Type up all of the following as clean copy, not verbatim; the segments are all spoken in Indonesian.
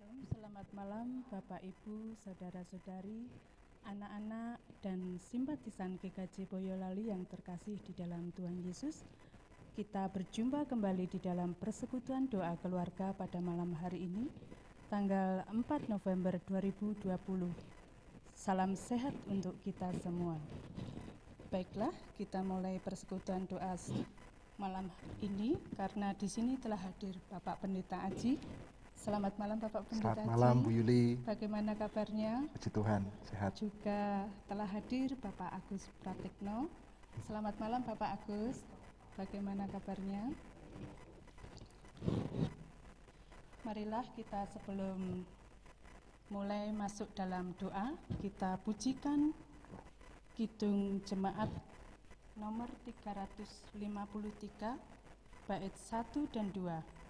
Shalom, selamat malam Bapak Ibu, Saudara-saudari, anak-anak dan simpatisan GKJ Boyolali yang terkasih di dalam Tuhan Yesus. Kita berjumpa kembali di dalam persekutuan doa keluarga pada malam hari ini, tanggal 4 November 2020. Salam sehat untuk kita semua. Baiklah, kita mulai persekutuan doa malam ini karena di sini telah hadir Bapak Pendeta Aji. Selamat malam Bapak Pendeta Aji. Selamat malam Bu Yuli. Bagaimana kabarnya? Puji Tuhan, sehat. Juga telah hadir Bapak Agus Pratikno. Selamat malam Bapak Agus. Bagaimana kabarnya? Marilah kita sebelum mulai masuk dalam doa, kita pujikan Kidung Jemaat nomor 353 bait 1 dan 2.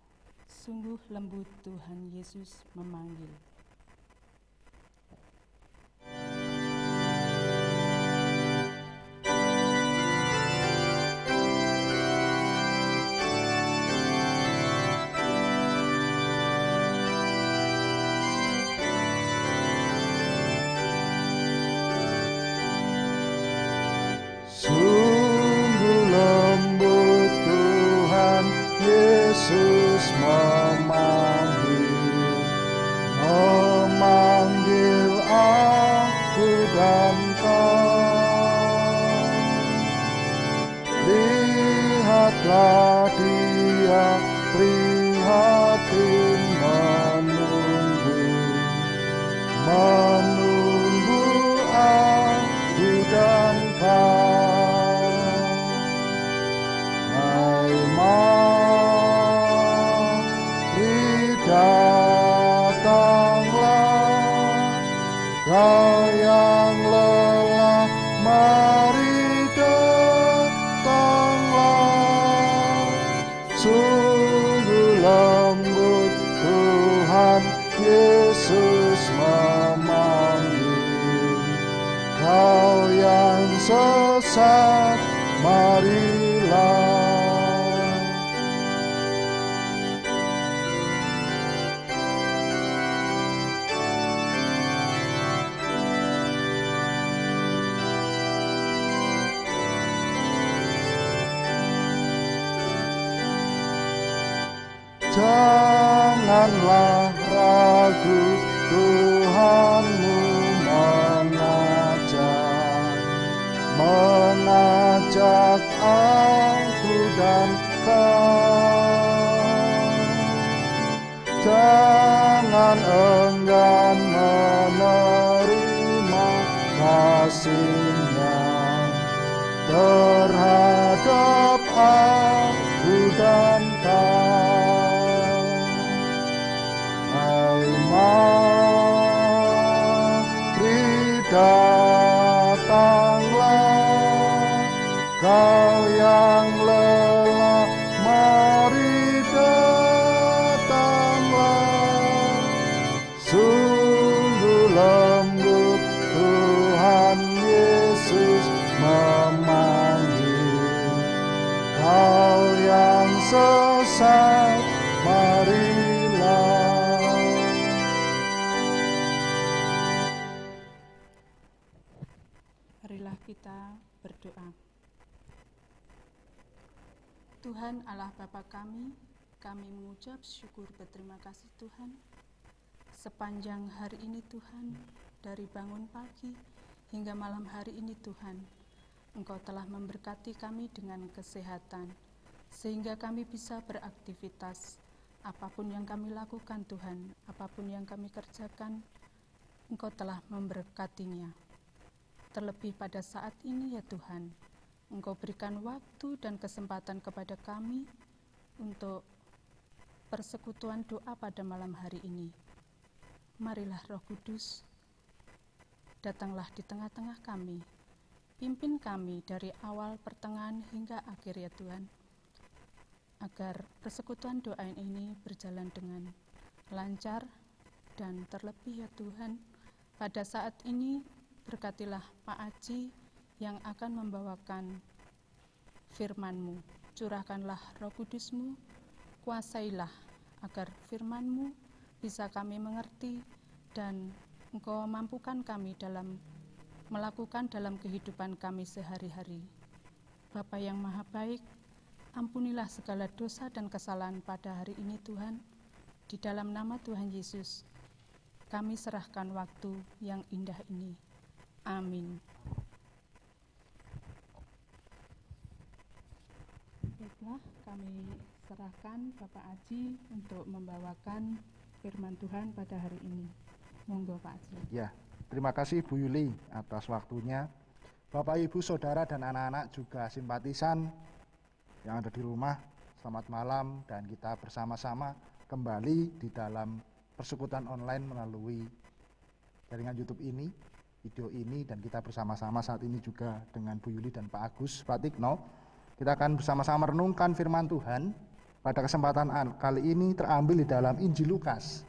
Sungguh lembut Tuhan Yesus memanggil. Sungguh lembut Tuhan Yesus memanggil aku dan kau. Lihatlah Dia prihatin menunggu aku dan kau. Hai mari datanglah, kau yang lelah, mari datanglah. Sungguh lembut Tuhan Yesus memanggil, kau yang sesat, marilah. Janganlah ragu, Tuhanmu mengajak aku dan kau. Jangan enggan menerima kasih-Nya terhadap aku dan kau. Hai mari datanglah, kau yang lelah, mari datanglah. Sungguh lembut Tuhan Yesus memanggil, kau yang sesat, marilah. Marilah kita berdoa. Tuhan Allah Bapa kami mengucap syukur berterima kasih Tuhan. Sepanjang hari ini Tuhan, dari bangun pagi hingga malam hari ini Tuhan, Engkau telah memberkati kami dengan kesehatan, sehingga kami bisa beraktivitas. Apapun yang kami lakukan Tuhan, apapun yang kami kerjakan, Engkau telah memberkatinya. Terlebih pada saat ini ya Tuhan, Engkau berikan waktu dan kesempatan kepada kami untuk persekutuan doa pada malam hari ini. Marilah Roh Kudus, datanglah di tengah-tengah kami, pimpin kami dari awal, pertengahan, hingga akhir ya Tuhan, agar persekutuan doa ini berjalan dengan lancar dan terlebih ya Tuhan, pada saat ini berkatilah Pak Aji yang akan membawakan firman-Mu. Curahkanlah Roh Kudus-Mu, kuasailah agar firman-Mu bisa kami mengerti, dan Engkau mampukan kami dalam melakukan dalam kehidupan kami sehari-hari. Bapa yang Maha Baik, ampunilah segala dosa dan kesalahan pada hari ini Tuhan. Di dalam nama Tuhan Yesus, kami serahkan waktu yang indah ini. Amin. Baiklah, kami serahkan Bapak Aji untuk membawakan firman Tuhan pada hari ini. Monggo Pak Aji. Ya, terima kasih Bu Yuli atas waktunya. Bapak, Ibu, Saudara, dan anak-anak juga simpatisan yang ada di rumah, selamat malam, dan kita bersama-sama kembali di dalam persekutuan online melalui jaringan YouTube ini, video ini, dan kita bersama-sama saat ini juga dengan Bu Yuli dan Pak Agus, Pak Tikno. Kita akan bersama-sama merenungkan firman Tuhan. Pada kesempatan kali ini terambil di dalam Injil Lukas.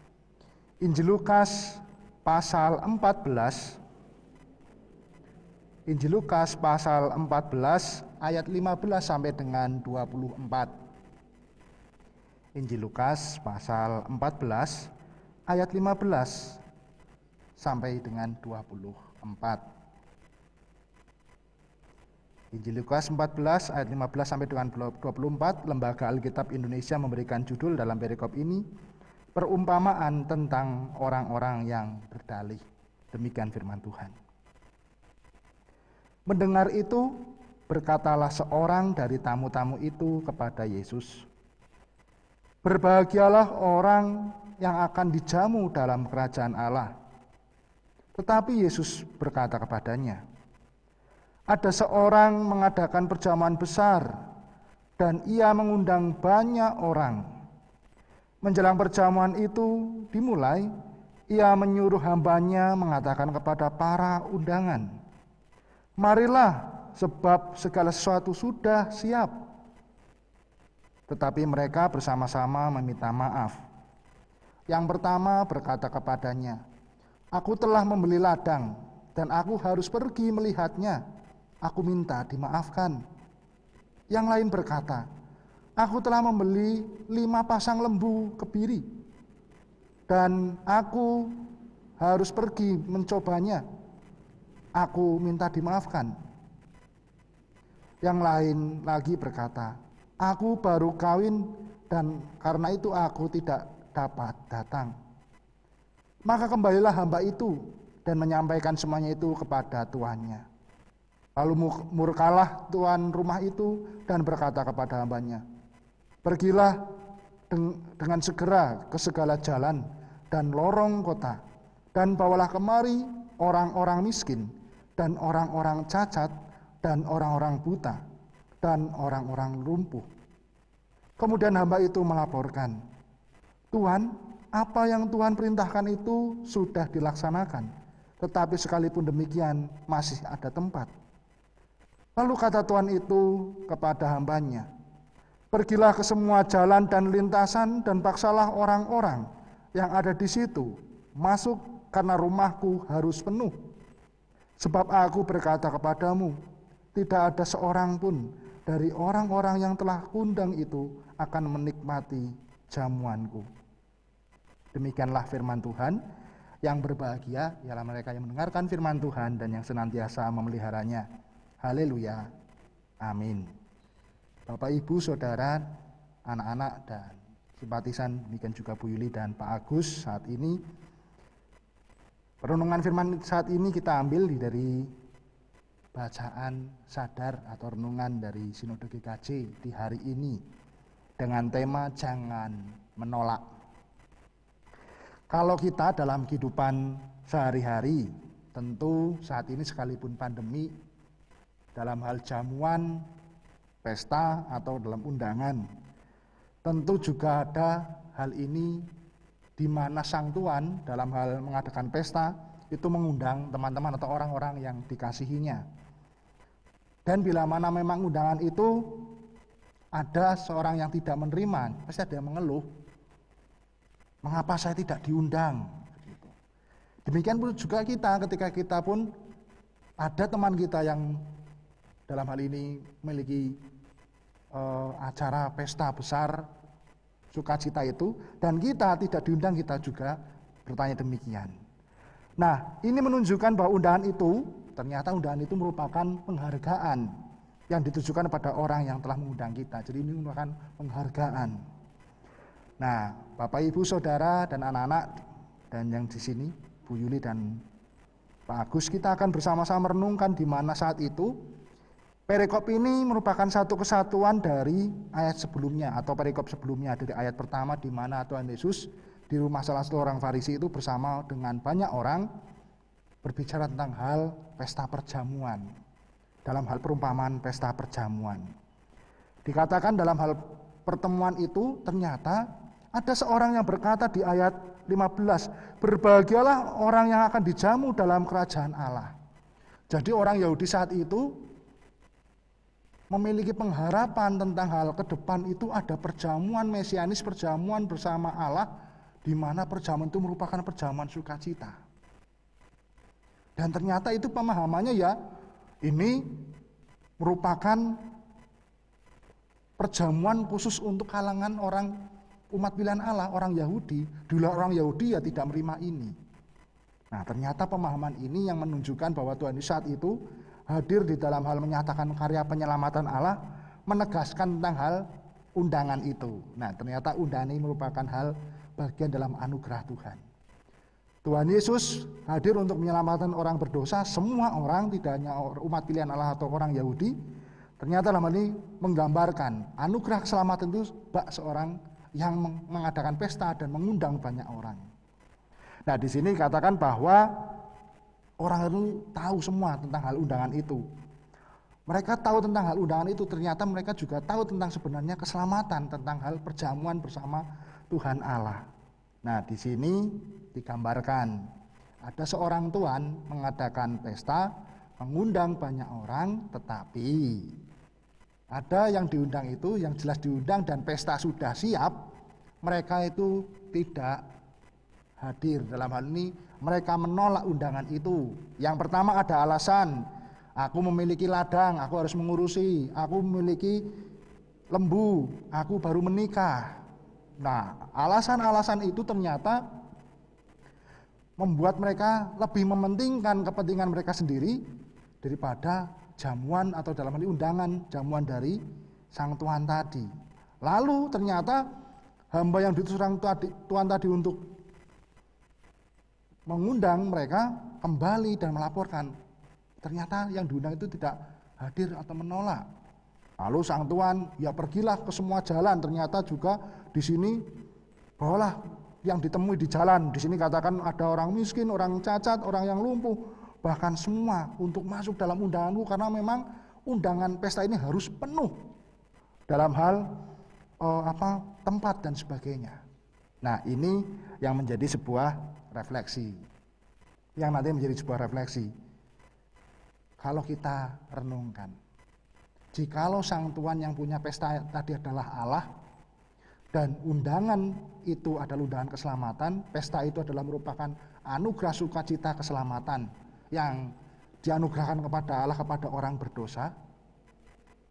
Injil Lukas pasal 14. Injil Lukas pasal 14 ayat 15 sampai dengan 24. Injil Lukas pasal 14 ayat 15 sampai dengan 24. Injil Lukas 14 ayat 15 sampai dengan 24, Lembaga Alkitab Indonesia memberikan judul dalam perikop ini, perumpamaan tentang orang-orang yang berdalih. Demikian firman Tuhan. Mendengar itu, berkatalah seorang dari tamu-tamu itu kepada Yesus, "Berbahagialah orang yang akan dijamu dalam kerajaan Allah." Tetapi Yesus berkata kepadanya, "Ada seorang mengadakan perjamuan besar, dan ia mengundang banyak orang. Menjelang perjamuan itu dimulai, ia menyuruh hambanya mengatakan kepada para undangan, 'Marilah, sebab segala sesuatu sudah siap.' Tetapi mereka bersama-sama meminta maaf. Yang pertama berkata kepadanya, 'Aku telah membeli ladang, dan aku harus pergi melihatnya. Aku minta dimaafkan.' Yang lain berkata, 'Aku telah membeli 5 pasang lembu kebiri, dan aku harus pergi mencobanya. Aku minta dimaafkan.' Yang lain lagi berkata, 'Aku baru kawin, dan karena itu aku tidak dapat datang.' Maka kembalilah hamba itu dan menyampaikan semuanya itu kepada tuannya. Lalu murkalah tuan rumah itu dan berkata kepada hambanya, 'Pergilah dengan segera ke segala jalan dan lorong kota, dan bawalah kemari orang-orang miskin, dan orang-orang cacat, dan orang-orang buta, dan orang-orang lumpuh.' Kemudian hamba itu melaporkan, 'Tuhan, apa yang Tuhan perintahkan itu sudah dilaksanakan, tetapi sekalipun demikian masih ada tempat.' Lalu kata tuan itu kepada hambanya, 'Pergilah ke semua jalan dan lintasan dan paksalah orang-orang yang ada di situ masuk, karena rumahku harus penuh. Sebab aku berkata kepadamu, tidak ada seorang pun dari orang-orang yang telah kundang itu akan menikmati jamuanku.' Demikianlah firman Tuhan. Yang berbahagia ialah mereka yang mendengarkan firman Tuhan dan yang senantiasa memeliharanya. Haleluya. Amin. Bapak, Ibu, Saudara, anak-anak, dan simpatisan, demikian juga Bu Yuli dan Pak Agus, saat ini renungan firman saat ini kita ambil dari bacaan sadar atau renungan dari Sinode GKJ di hari ini dengan tema jangan menolak. Kalau kita dalam kehidupan sehari-hari, tentu saat ini sekalipun pandemi, dalam hal jamuan, pesta, atau dalam undangan, tentu juga ada hal ini di mana sang tuan dalam hal mengadakan pesta itu mengundang teman-teman atau orang-orang yang dikasihinya. Dan bila mana memang undangan itu ada seorang yang tidak menerima, pasti ada yang mengeluh, mengapa saya tidak diundang? Demikian pun juga kita, ketika kita pun ada teman kita yang dalam hal ini memiliki acara pesta besar, sukacita itu, dan kita tidak diundang, kita juga bertanya demikian. Nah, ini menunjukkan bahwa undangan itu, ternyata undangan itu merupakan penghargaan yang ditujukan kepada orang yang telah mengundang kita. Jadi ini merupakan penghargaan. Nah, Bapak Ibu Saudara dan anak-anak dan yang di sini, Bu Yuli dan Pak Agus, kita akan bersama-sama merenungkan di mana saat itu perikop ini merupakan satu kesatuan dari ayat sebelumnya atau perikop sebelumnya, dari ayat pertama di mana Tuhan Yesus di rumah salah satu orang Farisi itu bersama dengan banyak orang berbicara tentang hal pesta perjamuan. Dalam hal perumpamaan pesta perjamuan, dikatakan dalam hal pertemuan itu ternyata ada seorang yang berkata di ayat 15, berbahagialah orang yang akan dijamu dalam kerajaan Allah. Jadi orang Yahudi saat itu memiliki pengharapan tentang hal ke depan itu ada perjamuan mesianis, perjamuan bersama Allah, di mana perjamuan itu merupakan perjamuan sukacita. Dan ternyata itu pemahamannya ya, ini merupakan perjamuan khusus untuk kalangan orang umat pilihan Allah, orang Yahudi. Dulu orang Yahudi ya tidak menerima ini. Nah, ternyata pemahaman ini yang menunjukkan bahwa Tuhan Yesus saat itu hadir di dalam hal menyatakan karya penyelamatan Allah, menegaskan tentang hal undangan itu. Nah, ternyata undangan ini merupakan hal bagian dalam anugerah Tuhan. Tuhan Yesus hadir untuk menyelamatkan orang berdosa, semua orang, tidak hanya umat pilihan Allah atau orang Yahudi. Ternyata dalam hal ini menggambarkan anugerah keselamatan itu bak seorang yang mengadakan pesta dan mengundang banyak orang. Nah, di sini katakan bahwa orang itu tahu semua tentang hal undangan itu. Mereka tahu tentang hal undangan itu, ternyata mereka juga tahu tentang sebenarnya keselamatan, tentang hal perjamuan bersama Tuhan Allah. Nah, di sini digambarkan ada seorang tuan mengadakan pesta, mengundang banyak orang, tetapi ada yang diundang itu, yang jelas diundang dan pesta sudah siap, mereka itu tidak hadir. Dalam hal ini mereka menolak undangan itu. Yang pertama ada alasan, aku memiliki ladang, aku harus mengurusi, aku memiliki lembu, aku baru menikah. Nah, alasan-alasan itu ternyata membuat mereka lebih mementingkan kepentingan mereka sendiri daripada jamuan atau dalam hal ini undangan jamuan dari sang tuan tadi. Lalu ternyata hamba yang diutus sang tuan tadi untuk mengundang mereka kembali dan melaporkan ternyata yang diundang itu tidak hadir atau menolak. Lalu sang tuan ya pergilah ke semua jalan, ternyata juga di sini bawalah yang ditemui di jalan. Di sini katakan ada orang miskin, orang cacat, orang yang lumpuh, bahkan semua untuk masuk dalam undanganku, karena memang undangan pesta ini harus penuh dalam hal tempat dan sebagainya. Nah, ini yang menjadi sebuah refleksi, yang nanti menjadi sebuah refleksi. Kalau kita renungkan, jikalau sang tuan yang punya pesta tadi adalah Allah, dan undangan itu adalah undangan keselamatan, pesta itu adalah merupakan anugerah sukacita keselamatan yang dianugerahkan kepada Allah kepada orang berdosa,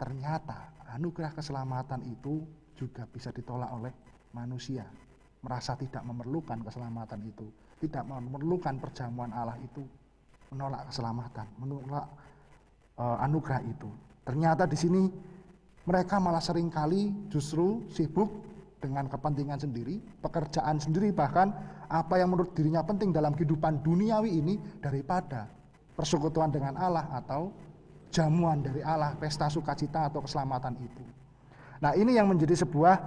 ternyata anugerah keselamatan itu juga bisa ditolak oleh manusia, merasa tidak memerlukan keselamatan itu, tidak memerlukan perjamuan Allah itu, menolak keselamatan, menolak anugerah itu. Ternyata di sini mereka malah seringkali justru sibuk dengan kepentingan sendiri, pekerjaan sendiri, bahkan apa yang menurut dirinya penting dalam kehidupan duniawi ini daripada persekutuan dengan Allah atau jamuan dari Allah, pesta sukacita atau keselamatan itu. Nah, ini yang menjadi sebuah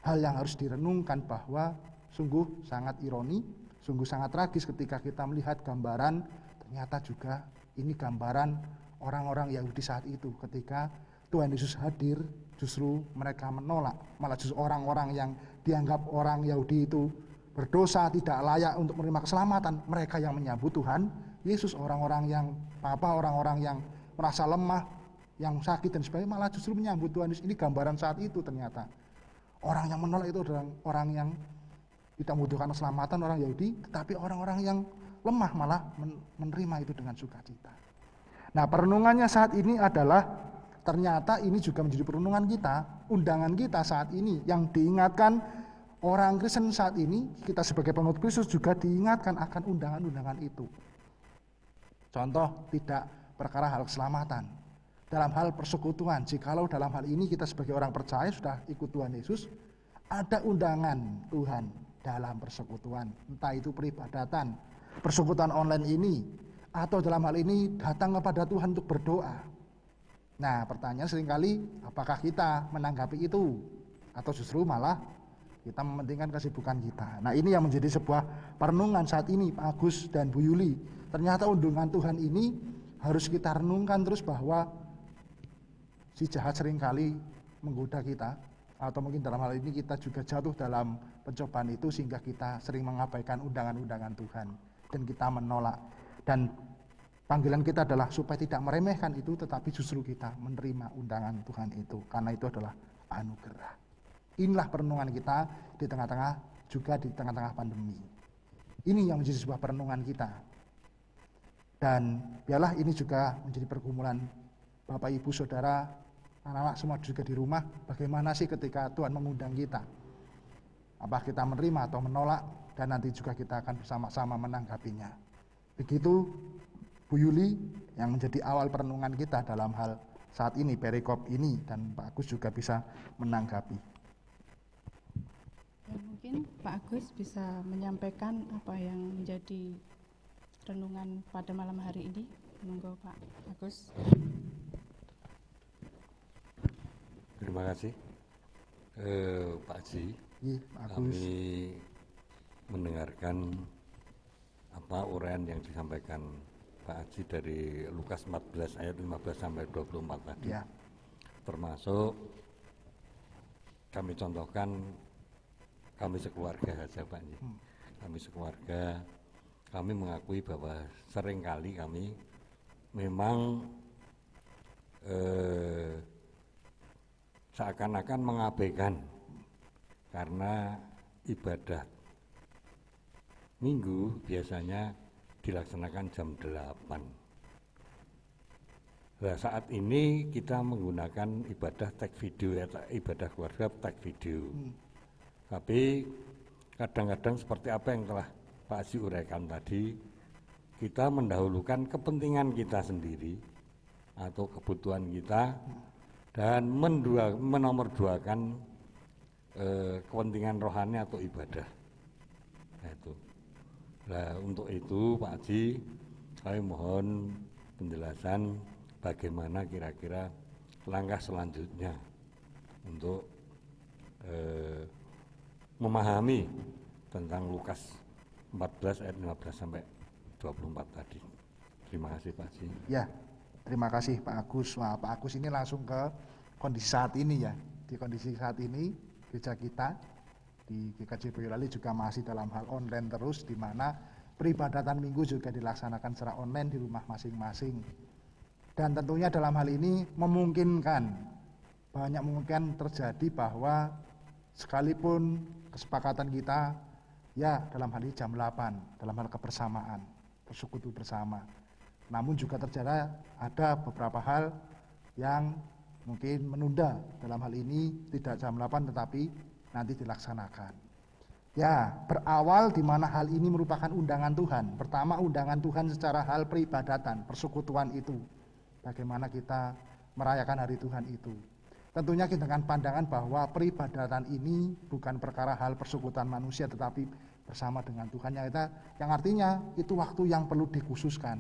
hal yang harus direnungkan, bahwa sungguh sangat ironi, sungguh sangat tragis ketika kita melihat gambaran, ternyata juga ini gambaran orang-orang Yahudi saat itu ketika Tuhan Yesus hadir, justru mereka menolak, malah justru orang-orang yang dianggap orang Yahudi itu berdosa, tidak layak untuk menerima keselamatan, mereka yang menyambut Tuhan Yesus. Orang-orang yang orang-orang yang merasa lemah, yang sakit dan sebagainya, malah justru menyambut Tuhan Yesus. Ini gambaran saat itu ternyata. Orang yang menolak itu adalah orang yang tidak membutuhkan keselamatan, orang Yahudi, tetapi orang-orang yang lemah malah menerima itu dengan sukacita. Nah, perenungannya saat ini adalah ternyata ini juga menjadi perenungan kita, undangan kita saat ini yang diingatkan orang Kristen saat ini, kita sebagai pengikut Kristus juga diingatkan akan undangan-undangan itu. Contoh, tidak perkara hal keselamatan. Dalam hal persekutuan, jikalau dalam hal ini kita sebagai orang percaya sudah ikut Tuhan Yesus, ada undangan Tuhan dalam persekutuan, entah itu peribadatan, persekutuan online ini, atau dalam hal ini datang kepada Tuhan untuk berdoa. Nah, pertanyaan seringkali, apakah kita menanggapi itu? Atau justru malah kita mementingkan kesibukan kita. Nah, ini yang menjadi sebuah perenungan saat ini, Pak Agus dan Bu Yuli. Ternyata undangan Tuhan ini harus kita renungkan terus, bahwa si jahat seringkali menggoda kita, atau mungkin dalam hal ini kita juga jatuh dalam pencobaan itu sehingga kita sering mengabaikan undangan-undangan Tuhan dan kita menolak. Dan panggilan kita adalah supaya tidak meremehkan itu, tetapi justru kita menerima undangan Tuhan itu, karena itu adalah anugerah. Inilah perenungan kita di tengah-tengah, juga di tengah-tengah pandemi. Ini yang menjadi sebuah perenungan kita. Dan biarlah ini juga menjadi pergumulan Bapak Ibu Saudara, anak-anak semua juga di rumah, bagaimana sih ketika Tuhan mengundang kita? Apa kita menerima atau menolak, dan nanti juga kita akan bersama-sama menanggapinya. Begitu Bu Yuli yang menjadi awal perenungan kita dalam hal saat ini, perikop ini, dan Pak Agus juga bisa menanggapi. Ya, mungkin Pak Agus bisa menyampaikan apa yang menjadi renungan pada malam hari ini. Monggo Pak Agus. Terima kasih Pak Haji. Pak Agus. Kami mendengarkan uraian yang disampaikan Pak Haji dari Lukas 14 ayat 15 sampai 24 tadi. Ya. Termasuk kami contohkan kami sekeluarga saja Pak Haji. Kami sekeluarga, kami mengakui bahwa seringkali kami memang seakan-akan mengabaikan, karena ibadah minggu biasanya dilaksanakan jam 8. Nah, saat ini kita menggunakan ibadah tag video, ibadah keluarga tag video. Tapi kadang-kadang seperti apa yang telah Pak Haji uraikan tadi, kita mendahulukan kepentingan kita sendiri atau kebutuhan kita dan menomorduakan kepentingan rohani atau ibadah. Nah, itu. Nah, untuk itu Pak Haji, saya mohon penjelasan bagaimana kira-kira langkah selanjutnya untuk memahami tentang Lukas 14 ayat 15 sampai 24 tadi. Terima kasih Pak Haji. Ya, terima kasih Pak Agus. Wah, Pak Agus ini langsung ke kondisi saat ini ya. Di kondisi saat ini, gereja kita di GKJ Boyolali juga masih dalam hal online terus, di mana peribadatan minggu juga dilaksanakan secara online di rumah masing-masing. Dan tentunya dalam hal ini banyak mungkin terjadi bahwa sekalipun kesepakatan kita ya dalam hal ini jam 8, dalam hal kebersamaan, bersekutu bersama. Namun juga terjadi ada beberapa hal yang mungkin menunda, dalam hal ini tidak jam 8 tetapi nanti dilaksanakan. Ya, berawal di mana hal ini merupakan undangan Tuhan. Pertama, undangan Tuhan secara hal peribadatan, persekutuan itu. Bagaimana kita merayakan hari Tuhan itu. Tentunya dengan pandangan bahwa peribadatan ini bukan perkara hal persekutuan manusia, tetapi bersama dengan Tuhan, yang artinya itu waktu yang perlu dikhususkan.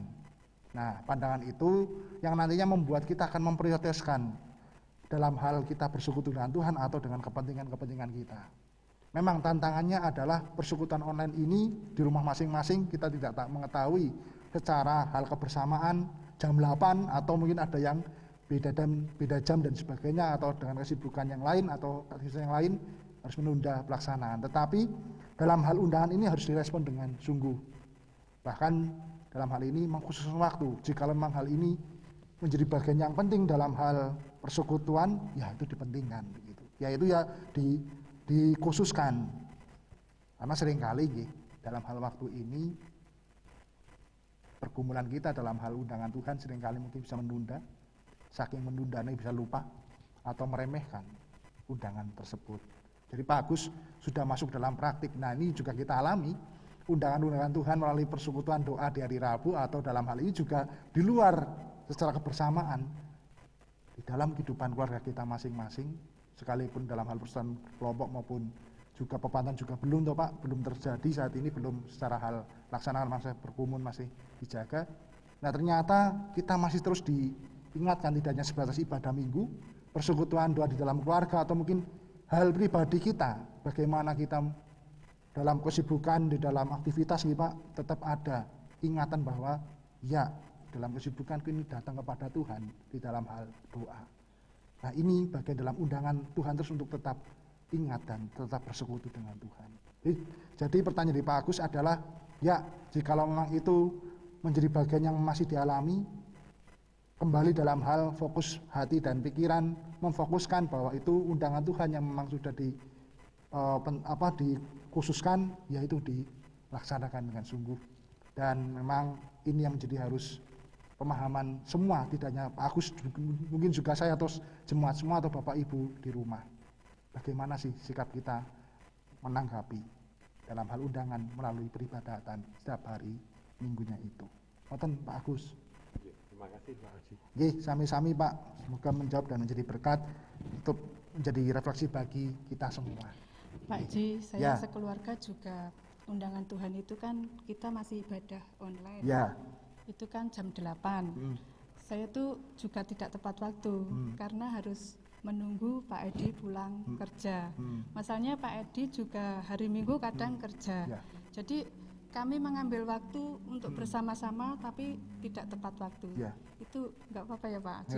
Nah, pandangan itu yang nantinya membuat kita akan memprioritaskan dalam hal kita bersekutu dengan Tuhan atau dengan kepentingan-kepentingan kita. Memang tantangannya adalah persekutuan online ini di rumah masing-masing, kita tidak mengetahui secara hal kebersamaan jam 8 atau mungkin ada yang beda jam dan sebagainya, atau dengan kesibukan yang lain atau aktivitas yang lain harus menunda pelaksanaan. Tetapi dalam hal undangan ini harus direspon dengan sungguh. Bahkan dalam hal ini mengkhususkan waktu. Jika memang hal ini menjadi bagian yang penting dalam hal persekutuan, ya itu dipentingkan begitu. Yaitu ya dikhususkan. Karena seringkali dalam hal waktu ini pergumulan kita dalam hal undangan Tuhan seringkali mungkin bisa menunda, saking menundanya bisa lupa atau meremehkan undangan tersebut. Jadi Pak Agus sudah masuk dalam praktik. Nah ini juga kita alami, undangan-undangan Tuhan melalui persekutuan doa di hari Rabu atau dalam hal ini juga di luar secara kebersamaan di dalam kehidupan keluarga kita masing-masing, sekalipun dalam hal persekutuan kelompok maupun juga pepantan juga belum toh Pak, belum terjadi saat ini, belum secara hal laksanaan masa berkumun masih dijaga. Nah ternyata kita masih terus diingatkan tidak hanya sebatas ibadah minggu, persekutuan doa di dalam keluarga atau mungkin hal pribadi kita, bagaimana kita dalam kesibukan, di dalam aktivitas ini Pak, tetap ada ingatan bahwa ya dalam kesibukan ini datang kepada Tuhan di dalam hal doa. Nah ini bagian dalam undangan Tuhan terus untuk tetap ingat dan tetap bersekutu dengan Tuhan. Jadi pertanyaan dari Pak Agus adalah, ya jikalau memang itu menjadi bagian yang masih dialami, kembali dalam hal fokus hati dan pikiran, memfokuskan bahwa itu undangan Tuhan yang memang sudah dikhususkan, yaitu dilaksanakan dengan sungguh. Dan memang ini yang menjadi harus pemahaman semua, tidak hanya Pak Agus, mungkin juga saya atau jemaat semua atau Bapak Ibu di rumah. Bagaimana sih sikap kita menanggapi dalam hal undangan melalui peribadatan setiap hari minggunya itu. Ngoten Pak Agus. Terima kasih Pak Haji. Nggih, sami-sami Pak. Semoga menjawab dan menjadi berkat untuk menjadi refleksi bagi kita semua. Pak Ji, saya Ya. sekeluarga juga undangan Tuhan itu kan kita masih ibadah online. Ya. Itu kan jam 8. Saya tuh juga tidak tepat waktu karena harus menunggu Pak Edi pulang kerja. Masalahnya Pak Edi juga hari Minggu kadang kerja. Ya. Jadi kami mengambil waktu untuk bersama-sama tapi tidak tepat waktu. Ya. Itu nggak apa-apa ya Pak Haji?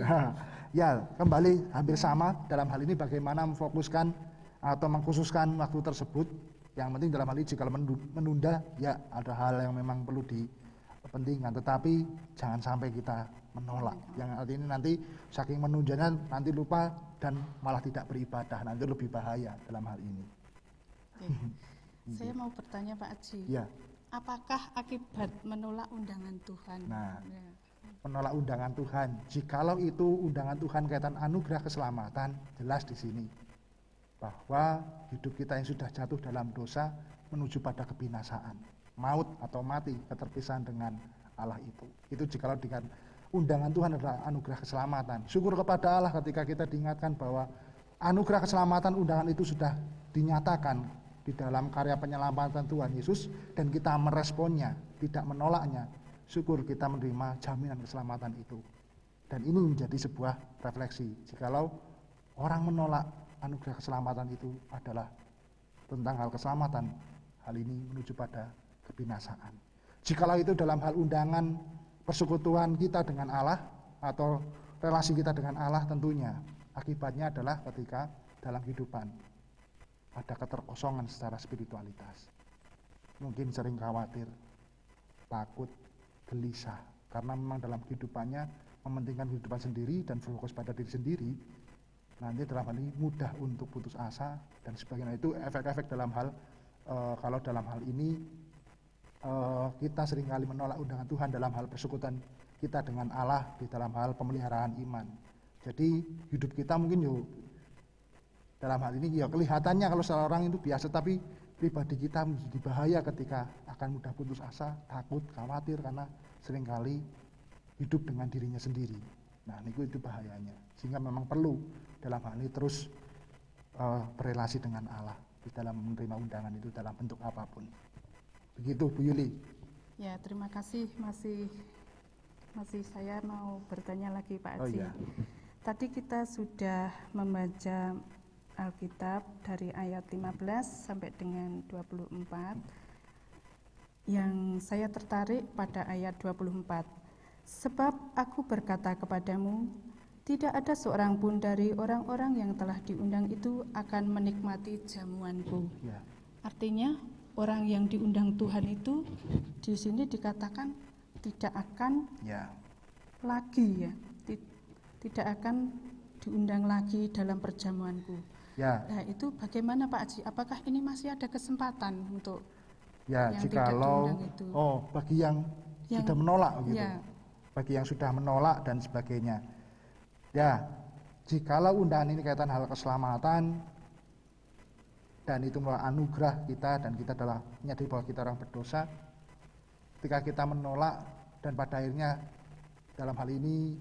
Ya, kembali hampir sama dalam hal ini bagaimana memfokuskan atau mengkhususkan waktu tersebut. Yang penting dalam hal ini jika menunda, ya ada hal yang memang perlu dipentingkan, tetapi jangan sampai kita menolak. Yang artinya nanti saking menundanya nanti lupa dan malah tidak beribadah, nanti lebih bahaya dalam hal ini. Oke. Saya mau bertanya Pak Haji, Ya, apakah akibat menolak undangan Tuhan? Nah. Ya. menolak undangan Tuhan. Jikalau itu undangan Tuhan kaitan anugerah keselamatan, jelas di sini bahwa hidup kita yang sudah jatuh dalam dosa menuju pada kebinasaan, maut atau mati, keterpisahan dengan Allah itu. Itu jikalau dengan undangan Tuhan adalah anugerah keselamatan. Syukur kepada Allah ketika kita diingatkan bahwa anugerah keselamatan undangan itu sudah dinyatakan di dalam karya penyelamatan Tuhan Yesus dan kita meresponnya, tidak menolaknya. Syukur kita menerima jaminan keselamatan itu. Dan ini menjadi sebuah refleksi. Jikalau orang menolak anugerah keselamatan itu adalah tentang hal keselamatan, hal ini menuju pada kebinasaan. Jikalau itu dalam hal undangan persekutuan kita dengan Allah atau relasi kita dengan Allah, tentunya akibatnya adalah ketika dalam kehidupan ada keterkosongan secara spiritualitas. Mungkin sering khawatir, takut, gelisah, karena memang dalam kehidupannya mementingkan kehidupan sendiri dan fokus pada diri sendiri. Nanti dalam hal ini mudah untuk putus asa dan sebagainya. Itu efek-efek dalam hal kalau dalam hal ini kita seringkali menolak undangan Tuhan dalam hal persekutuan kita dengan Allah di dalam hal pemeliharaan iman. Jadi hidup kita mungkin dalam hal ini kelihatannya kalau seorang itu biasa, tapi pribadi kita menjadi bahaya ketika akan mudah putus asa, takut, khawatir karena seringkali hidup dengan dirinya sendiri. Nah, itu bahayanya. Sehingga memang perlu dalam hal ini terus berrelasi dengan Allah di dalam menerima undangan itu dalam bentuk apapun. Begitu Bu Yuli. Ya, terima kasih. Masih saya mau bertanya lagi Pak Haji. iya. Tadi kita sudah membaca Alkitab dari ayat 15 sampai dengan 24. Yang saya tertarik pada ayat 24. Sebab aku berkata kepadamu, tidak ada seorang pun dari orang-orang yang telah diundang itu akan menikmati jamuanku. Ya. Artinya orang yang diundang Tuhan itu di sini dikatakan tidak akan Ya. lagi tidak akan diundang lagi dalam perjamuanku. Ya. Nah itu bagaimana Pak Haji? Apakah ini masih ada kesempatan untuk Ya, yang tidak jikalau diundang itu? bagi yang sudah menolak gitu. Ya. Bagi yang sudah menolak dan sebagainya. Ya, jikalau undangan ini kaitan hal keselamatan dan itu merupakan anugerah kita dan kita adalah menyadari bahwa kita orang berdosa, ketika kita menolak dan pada akhirnya dalam hal ini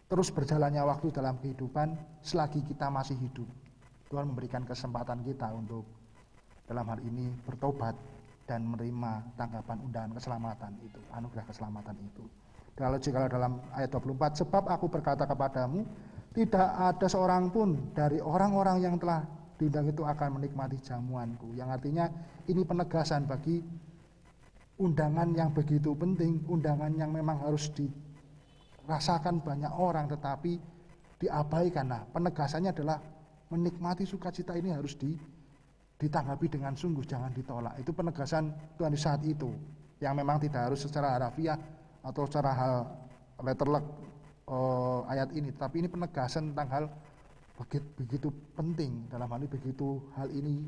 terus berjalannya waktu dalam kehidupan, selagi kita masih hidup, Tuhan memberikan kesempatan kita untuk dalam hal ini bertobat dan menerima tanggapan undangan keselamatan itu, anugerah keselamatan itu. Kalau dalam ayat 24, sebab aku berkata kepadamu, tidak ada seorang pun dari orang-orang yang telah diundang itu akan menikmati jamuanku. Yang artinya ini penegasan bagi undangan yang begitu penting, undangan yang memang harus dirasakan banyak orang tetapi diabaikan. Nah, penegasannya adalah menikmati sukacita ini harus ditanggapi dengan sungguh, jangan ditolak. Itu penegasan Tuhan di saat itu, yang memang tidak harus secara harafiah atau secara hal letterlek ayat ini, tapi ini penegasan tentang hal begitu penting. Dalam hal ini begitu hal ini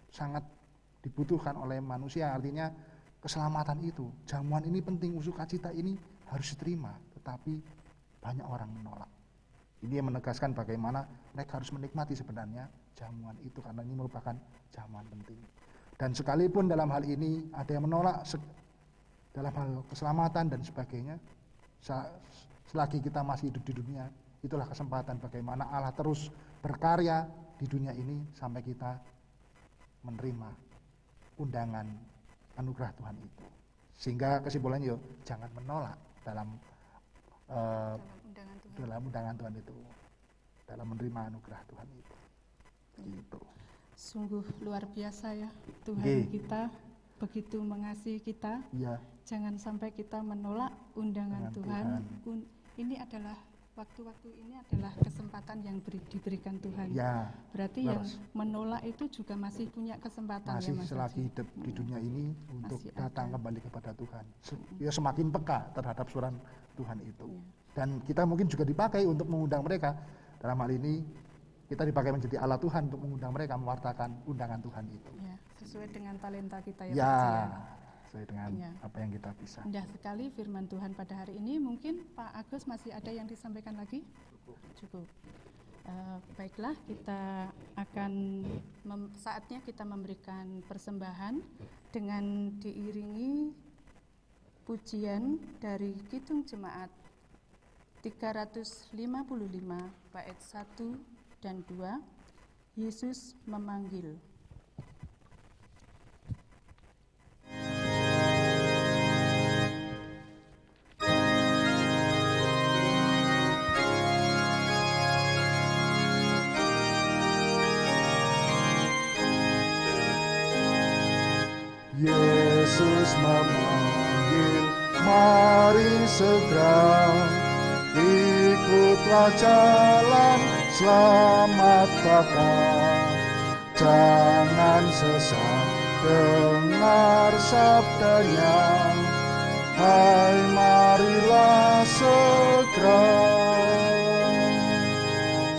sangat dibutuhkan oleh manusia, artinya keselamatan itu, jamuan ini penting, sukacita ini harus diterima, tetapi banyak orang menolak. Ini yang menegaskan bagaimana mereka harus menikmati sebenarnya jamuan itu, karena ini merupakan jamuan penting. Dan sekalipun dalam hal ini ada yang menolak dalam hal keselamatan dan sebagainya, selagi kita masih hidup di dunia, itulah kesempatan bagaimana Allah terus berkarya di dunia ini sampai kita menerima undangan anugerah Tuhan itu. Sehingga kesimpulannya jangan menolak dalam undangan Tuhan itu, dalam menerima anugerah Tuhan itu. Gitu. Sungguh luar biasa ya Tuhan kita begitu mengasihi kita. Ya. Jangan sampai kita menolak undangan Tuhan. Ini adalah waktu-waktu ini adalah kesempatan yang diberikan Tuhan. Ya. Berarti yang menolak itu juga masih punya kesempatan, masih ya Mas selagi Haji? hidup di dunia ini untuk Masih datang ada. kembali kepada Tuhan. Ya semakin peka terhadap suara Tuhan itu. Ya. Dan kita mungkin juga dipakai untuk mengundang mereka. Dalam hal ini kita dipakai menjadi alat Tuhan untuk mengundang mereka mewartakan undangan Tuhan itu. Ya, sesuai dengan talenta kita ya, Ya, Pak Haji, ya. sesuai dengan Ya. apa yang kita bisa. Indah sekali firman Tuhan pada hari ini. Mungkin Pak Agus masih ada yang disampaikan lagi? Cukup. Baiklah, kita akan saatnya kita memberikan persembahan dengan diiringi pujian dari Kidung Jemaat 355 bait 1 dan 2, Yesus memanggil. Yesus memanggil, mari segera ikutlah jalan selamat datang. Jangan sesat, dengar sabdanya, hai marilah segera.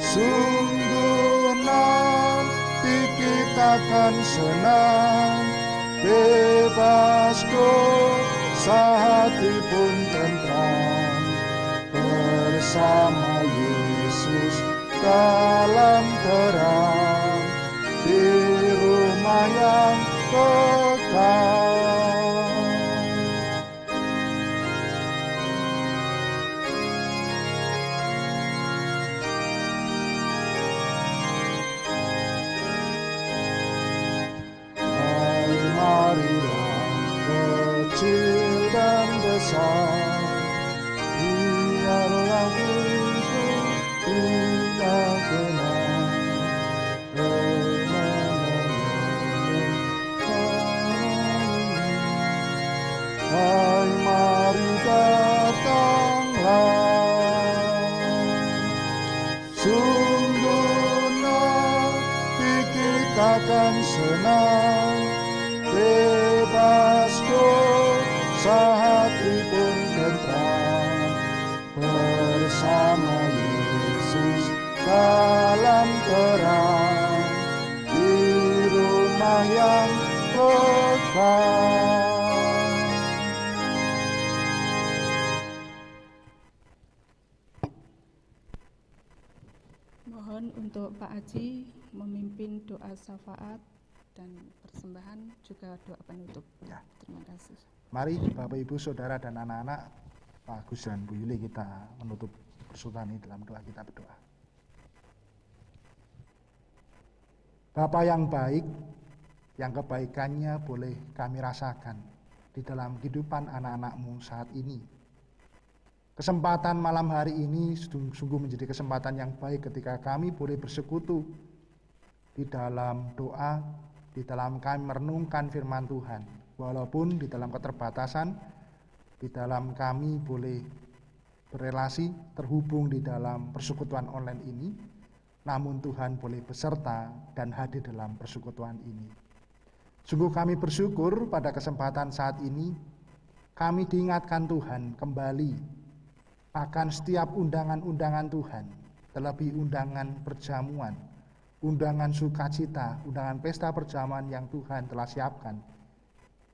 Sungguh nanti kita akan senang, bebas dosa hati pun tentram, bersama Yesus dalam terang, di rumah yang kekal. Marilah kecil dan besar, biarlah hidup kita kenal, hai mari datanglah. Sungguh nanti kita akan senang, bebas dosa hati pun tentram, bersama Yesus dalam terang, di rumah yang kekal. untuk Pak Aji memimpin doa syafaat dan persembahan juga doa penutup. Ya. Terima kasih. Mari Bapak Ibu Saudara dan anak-anak, Pak Agus dan Bu Yuli, kita menutup persekutuan ini dalam doa. Kita berdoa. Bapa yang baik, yang kebaikannya boleh kami rasakan di dalam kehidupan anak-anak-Mu saat ini. Kesempatan malam hari ini sungguh menjadi kesempatan yang baik ketika kami boleh bersekutu di dalam doa, di dalam kami merenungkan firman Tuhan. Walaupun di dalam keterbatasan, di dalam kami boleh berelasi, terhubung di dalam persekutuan online ini, namun Tuhan boleh beserta dan hadir dalam persekutuan ini. Sungguh kami bersyukur pada kesempatan saat ini, kami diingatkan Tuhan kembali akan setiap undangan-undangan Tuhan, terlebih undangan perjamuan, undangan sukacita, undangan pesta perjamuan yang Tuhan telah siapkan,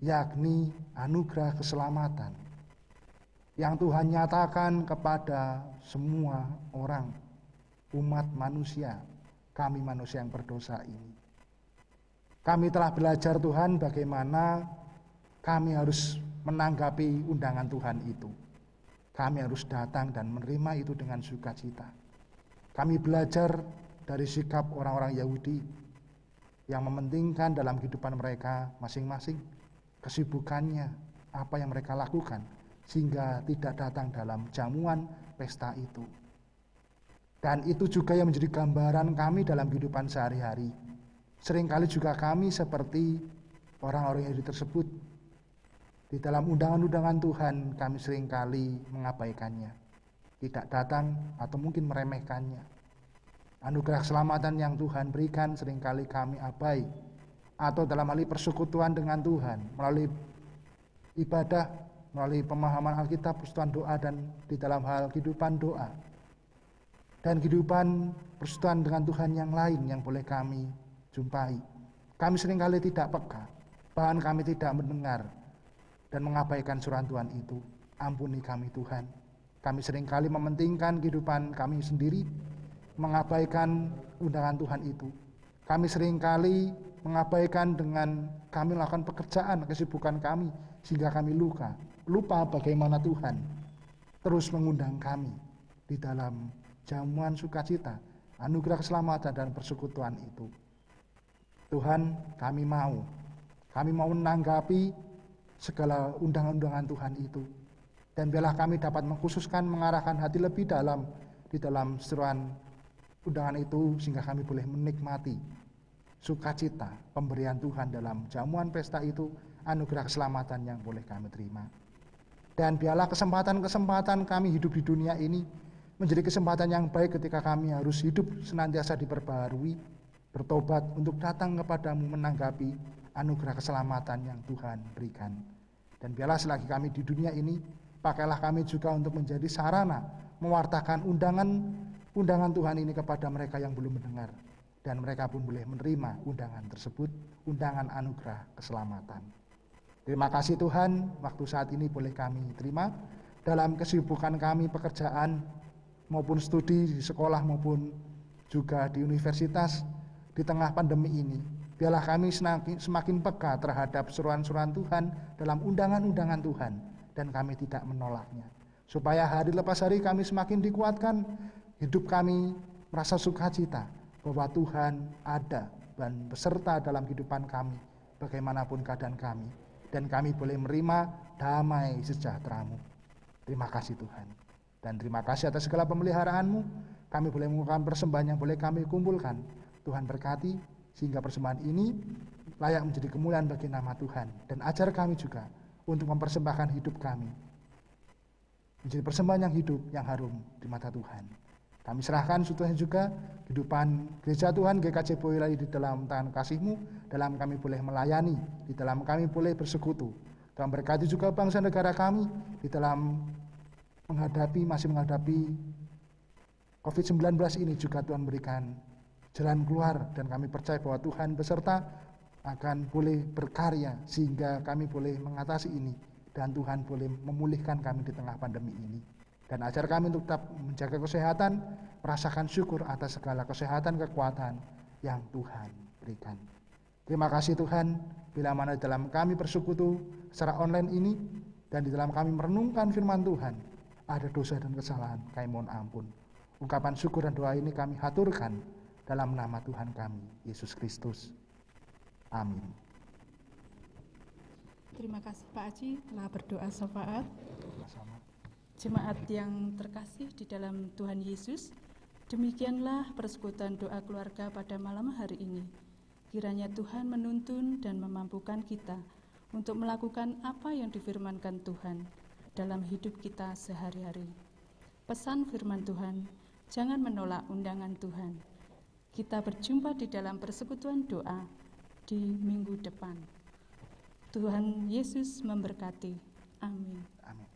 yakni anugerah keselamatan yang Tuhan nyatakan kepada semua orang, umat manusia, kami manusia yang berdosa ini. Kami telah belajar Tuhan bagaimana kami harus menanggapi undangan Tuhan itu. Kami harus datang dan menerima itu dengan sukacita. Kami belajar dari sikap orang-orang Yahudi yang mementingkan dalam kehidupan mereka masing-masing kesibukannya, apa yang mereka lakukan, sehingga tidak datang dalam jamuan pesta itu. Dan itu juga yang menjadi gambaran kami dalam kehidupan sehari-hari. Seringkali juga kami seperti orang-orang Yahudi tersebut. Di dalam undangan-undangan Tuhan kami seringkali mengabaikannya, tidak datang atau mungkin meremehkannya. Anugerah keselamatan yang Tuhan berikan seringkali kami abai, atau dalam hal persekutuan dengan Tuhan melalui ibadah, melalui pemahaman Alkitab, persekutuan doa, dan di dalam hal kehidupan doa dan kehidupan persekutuan dengan Tuhan yang lain yang boleh kami jumpai. Kami seringkali tidak peka, bahkan kami tidak mendengar dan mengabaikan suruhan Tuhan itu. Ampuni kami Tuhan. Kami seringkali mementingkan kehidupan kami sendiri, mengabaikan undangan Tuhan itu. Kami seringkali mengabaikan dengan kami melakukan pekerjaan, kesibukan kami, sehingga kami lupa bagaimana Tuhan terus mengundang kami di dalam jamuan sukacita, anugerah keselamatan dan persekutuan itu. Tuhan, kami mau menanggapi segala undangan-undangan Tuhan itu, dan biarlah kami dapat mengkhususkan, mengarahkan hati lebih dalam di dalam seruan undangan itu, sehingga kami boleh menikmati sukacita pemberian Tuhan dalam jamuan pesta itu, anugerah keselamatan yang boleh kami terima. Dan biarlah kesempatan-kesempatan kami hidup di dunia ini menjadi kesempatan yang baik ketika kami harus hidup senantiasa diperbaharui, bertobat untuk datang kepadamu menanggapi anugerah keselamatan yang Tuhan berikan. Dan biarlah selagi kami di dunia ini, pakailah kami juga untuk menjadi sarana mewartakan undangan Tuhan ini kepada mereka yang belum mendengar, dan mereka pun boleh menerima undangan tersebut, undangan anugerah keselamatan. Terima kasih Tuhan, waktu saat ini boleh kami terima dalam kesibukan kami, pekerjaan maupun studi di sekolah maupun juga di universitas di tengah pandemi ini. Biarlah kami semakin peka terhadap seruan-seruan Tuhan dalam undangan-undangan Tuhan, dan kami tidak menolaknya. Supaya hari lepas hari kami semakin dikuatkan, hidup kami merasa sukacita bahwa Tuhan ada dan beserta dalam kehidupan kami, bagaimanapun keadaan kami. Dan kami boleh menerima damai sejahtera-Mu. Terima kasih Tuhan. Dan terima kasih atas segala pemeliharaan-Mu. Kami boleh mengumpulkan persembahan yang boleh kami kumpulkan. Tuhan berkati sehingga persembahan ini layak menjadi kemuliaan bagi nama Tuhan. Dan ajar kami juga untuk mempersembahkan hidup kami menjadi persembahan yang hidup, yang harum di mata Tuhan. Kami serahkan semuanya juga kehidupan gereja Tuhan, GKJ Boyolali di dalam tangan kasih-Mu, dalam kami boleh melayani, di dalam kami boleh bersekutu. Tuhan berkati juga bangsa negara kami di dalam masih menghadapi COVID-19 ini juga Tuhan berikan jalan keluar, dan kami percaya bahwa Tuhan beserta akan boleh berkarya sehingga kami boleh mengatasi ini, dan Tuhan boleh memulihkan kami di tengah pandemi ini. Dan ajar kami untuk tetap menjaga kesehatan, merasakan syukur atas segala kesehatan, kekuatan yang Tuhan berikan. Terima kasih Tuhan, bila mana di dalam kami bersekutu secara online ini, dan di dalam kami merenungkan firman Tuhan, ada dosa dan kesalahan, kami mohon ampun. Ungkapan syukur dan doa ini kami haturkan dalam nama Tuhan kami, Yesus Kristus. Amin. Terima kasih Pak Aji telah berdoa syafaat. Sama-sama. Jemaat yang terkasih di dalam Tuhan Yesus, demikianlah persekutuan doa keluarga pada malam hari ini. Kiranya Tuhan menuntun dan memampukan kita untuk melakukan apa yang difirmankan Tuhan dalam hidup kita sehari-hari. Pesan firman Tuhan, jangan menolak undangan Tuhan. Kita berjumpa di dalam persekutuan doa di minggu depan. Tuhan Yesus memberkati. Amin. Amin.